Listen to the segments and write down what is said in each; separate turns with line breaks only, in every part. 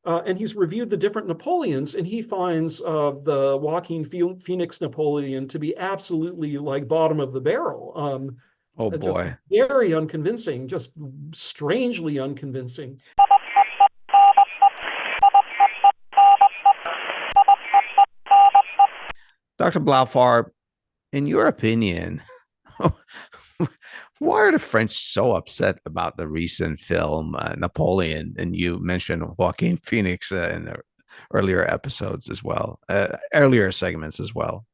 and he's reviewed the different Napoleons, and he finds the Joaquin Phoenix Napoleon to be absolutely like bottom of the barrel.
Oh
Just
boy.
very unconvincing, just strangely unconvincing.
Dr. Blaufarb, in your opinion, why are the French so upset about the recent film Napoleon? And you mentioned Joaquin Phoenix in the earlier episodes as well, earlier segments as well.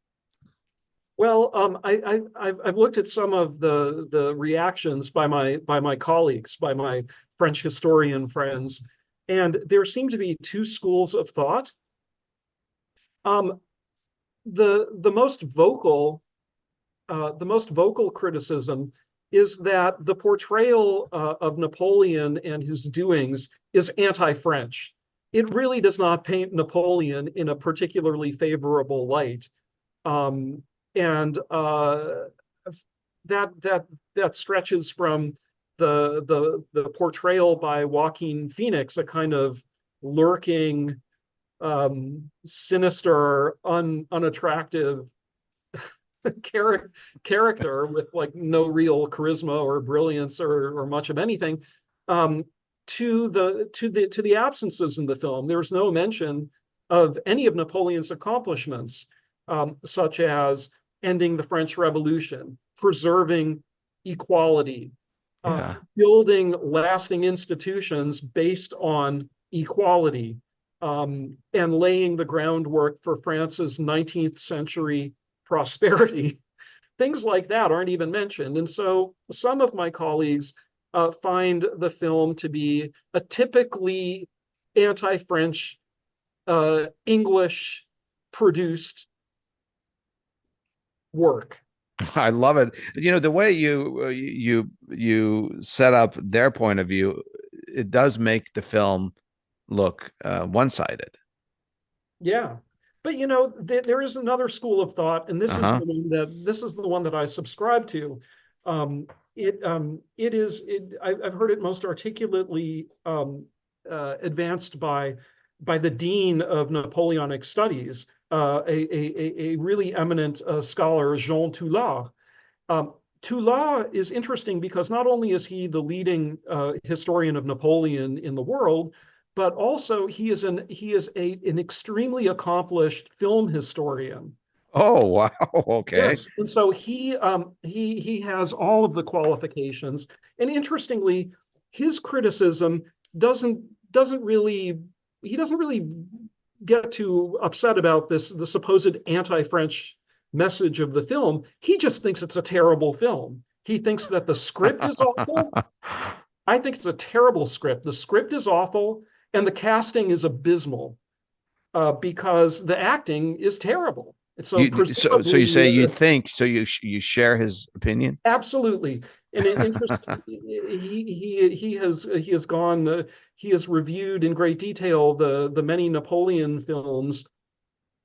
Well, I've looked at some of the reactions by my colleagues, by my French historian friends, and there seem to be two schools of thought. Um, the most vocal criticism is that the portrayal of Napoleon and his doings is anti-French. It really does not paint Napoleon in a particularly favorable light. Um, and that that that stretches from the portrayal by Joaquin Phoenix, a kind of lurking, sinister, unattractive character with like no real charisma or brilliance or much of anything, um, to the absences in the film. There's no mention of any of Napoleon's accomplishments, such as ending the French Revolution, preserving equality,
Yeah.
building lasting institutions based on equality, and laying the groundwork for France's 19th century prosperity. Things like that aren't even mentioned. And so some of my colleagues find the film to be a typically anti-French, English produced work.
I love it. You know, the way you set up their point of view, it does make the film look one-sided.
Yeah. But you know, there is another school of thought, and
Uh-huh.
this is the one that I subscribe to. I've heard it most articulately advanced by the dean of Napoleonic studies, a really eminent scholar, Jean Toulard. Toulard is interesting because not only is he the leading historian of Napoleon in the world, but also he is an extremely accomplished film historian.
Oh, wow. Okay.
Yes, and so he has all of the qualifications. And interestingly, his criticism doesn't doesn't really he doesn't really get too upset about the supposed anti-French message of the film. He just thinks it's a terrible film. He thinks that the script is awful. I think it's a terrible script. The script is awful, and the casting is abysmal, because the acting is terrible. So
So you
presumably,
say you think so you share his opinion?
absolutely. And interesting, he has gone. He has reviewed in great detail the many Napoleon films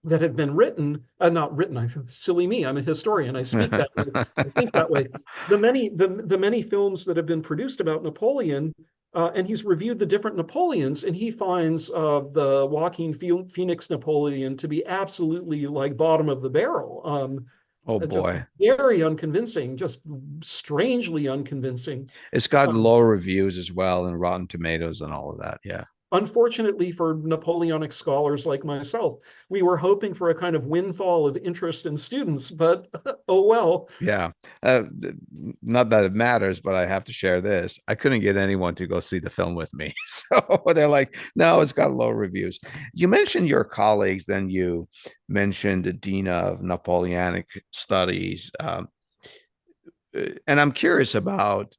that have been written, not written. Silly me. I'm a historian. I speak that way. I think that way. The many films that have been produced about Napoleon, and he's reviewed the different Napoleons, and he finds the Joaquin Phoenix Napoleon to be absolutely like bottom of the barrel.
Oh
Just
boy.
very unconvincing, just strangely unconvincing.
It's got
Um,
low reviews as well and Rotten Tomatoes and all of that. Yeah.
Unfortunately for Napoleonic scholars like myself, we were hoping for a kind of windfall of interest in students, but oh well.
Yeah. Uh, Not that it matters, but I have to share this. I couldn't get anyone to go see the film with me. So they're like, no, it's got low reviews. You mentioned your colleagues, then you mentioned the Dean of Napoleonic Studies. And I'm curious about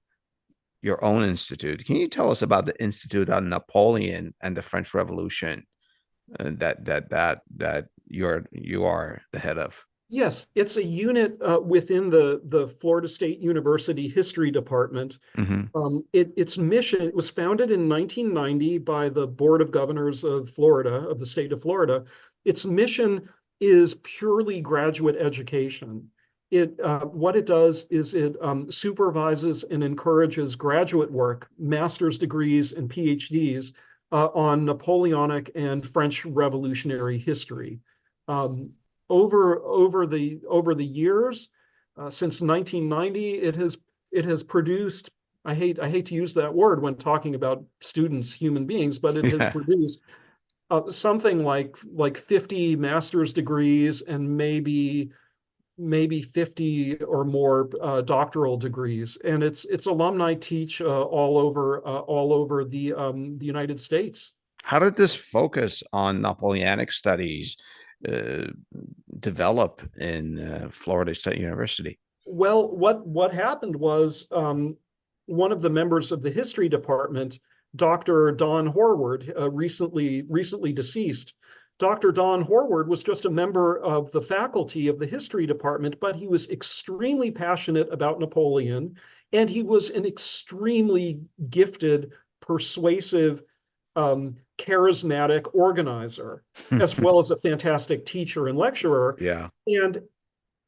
your own institute. Can you tell us about the Institute on Napoleon and the French Revolution that you are the head of?
Yes, it's a unit within the Florida State University History Department.
Hmm.
Its mission, it was founded in 1990 by the Board of Governors of Florida, of the state of Florida. Its mission is purely graduate education. What it does is it supervises and encourages graduate work, master's degrees and PhDs, on Napoleonic and French Revolutionary history. Um, over the years, since 1990, it has produced. I hate to use that word when talking about students, human beings, but it has
Yeah.
produced something like 50 master's degrees and maybe 50 or more doctoral degrees, and its alumni teach all over the United States.
How did this focus on Napoleonic studies uh, develop in Florida State University?
Well, what happened was one of the members of the history department, Dr. Don Horward, recently deceased. Dr. Don Horward was just a member of the faculty of the history department, but he was extremely passionate about Napoleon, and he was an extremely gifted, persuasive, charismatic organizer, as well as a fantastic teacher and lecturer.
Yeah.
And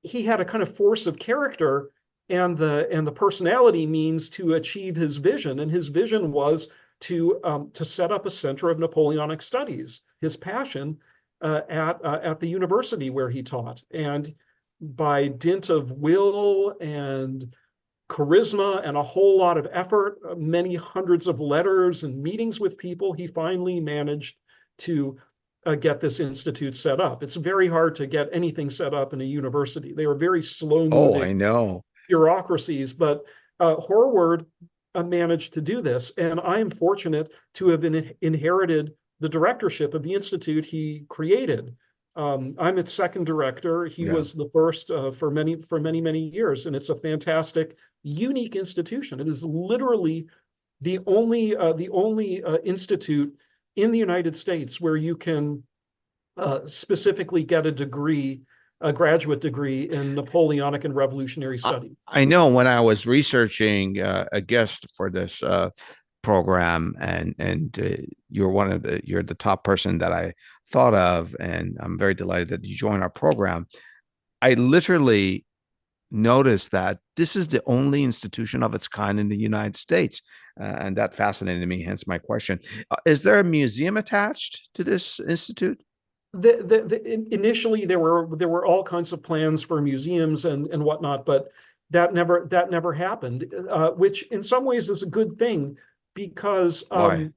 he had a kind of force of character and the personality means to achieve his vision. And his vision was to set up a center of Napoleonic studies, his passion at the university where he taught. And by dint of will and charisma and a whole lot of effort, many hundreds of letters and meetings with people, he finally managed to get this institute set up. It's very hard to get anything set up in a university. They are very slow
Oh,
moving
I know.
bureaucracies, but Horward managed to do this. And I am fortunate to have inherited the directorship of the institute he created. I'm its second director. He
Yeah.
was the first for many years, and it's a fantastic, unique institution. It is literally the only institute in the United States where you can specifically get a graduate degree in Napoleonic and Revolutionary studies.
I know when I was researching a guest for this program, and you're the top person that I thought of, and I'm very delighted that you joined our program. I literally noticed that this is the only institution of its kind in the United States, and that fascinated me. Hence my question: Is there a museum attached to this institute?
Initially, there were all kinds of plans for museums and whatnot, but that never happened, which in some ways is a good thing because
Why?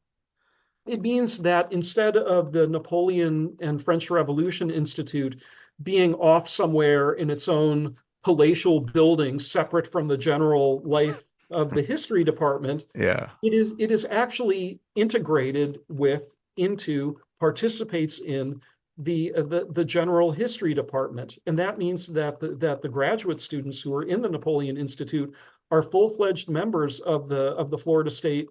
it means that instead of the Napoleon and French Revolution Institute being off somewhere in its own palatial building, separate from the general life of the history department,
Yeah.
it is actually integrated with into participates in the general history department, and that means that the graduate students who are in the Napoleon Institute are full-fledged members of the Florida State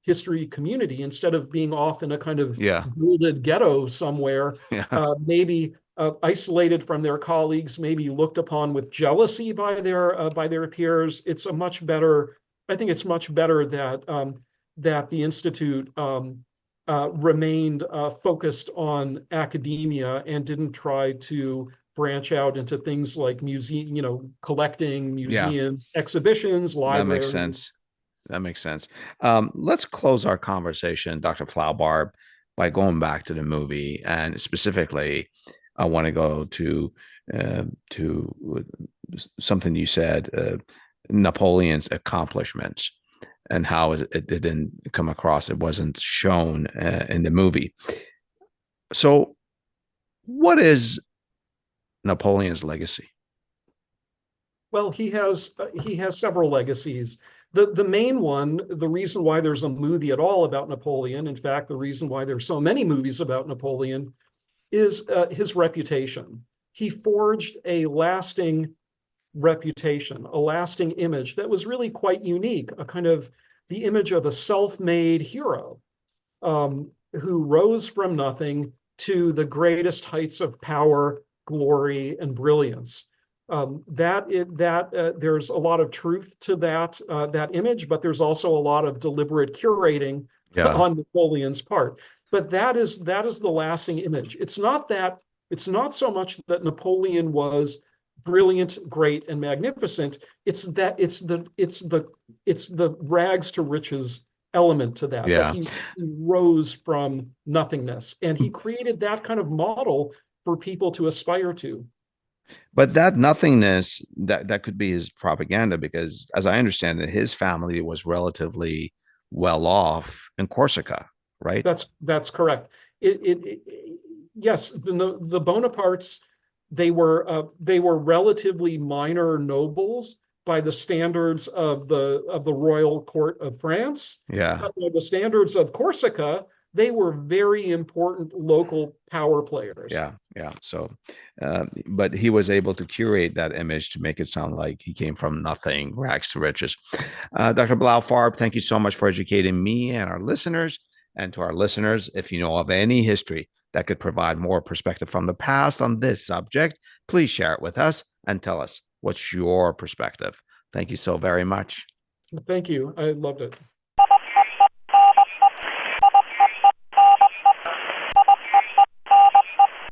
history community instead of being off in a kind of
Yeah.
gilded ghetto somewhere,
Yeah.
maybe isolated from their colleagues, maybe looked upon with jealousy by their peers. It's a much better. I think it's much better that the institute remained focused on academia and didn't try to branch out into things like collecting,
Yeah.
museums, exhibitions,
That makes
libraries.
sense. That makes sense. Let's close our conversation, Dr. Flaubarb, by going back to the movie, and specifically, I want to go to something you said, Napoleon's accomplishments, and how it didn't come across. It wasn't shown in the movie. So, what is Napoleon's legacy?
Well, he has several legacies. The main one, the reason why there's a movie at all about Napoleon, in fact, the reason why there's so many movies about Napoleon, is his reputation. He forged a lasting reputation, a lasting image that was really quite unique, a kind of the image of a self-made hero who rose from nothing to the greatest heights of power, glory, and brilliance. There's a lot of truth to that image, but there's also a lot of deliberate curating
Yeah.
on Napoleon's part. But that is the lasting image. It's not so much that Napoleon was brilliant, great, and magnificent. It's the rags to riches element to that,
Yeah.
he rose from nothingness, and he created that kind of model for people to aspire to.
But that nothingness, that could be his propaganda, because as I understand it, his family was relatively well off in Corsica, right?
That's correct. Yes, the Bonapartes, they were relatively minor nobles by the standards of the royal court of France.
Yeah.
But by the standards of Corsica, they were very important local power players.
Yeah, yeah. So, but he was able to curate that image to make it sound like he came from nothing, rags to riches. Dr. Blaufarb, thank you so much for educating me and our listeners. And to our listeners, if you know of any history that could provide more perspective from the past on this subject, please share it with us and tell us what's your perspective. Thank you so very much.
Thank you. I loved it.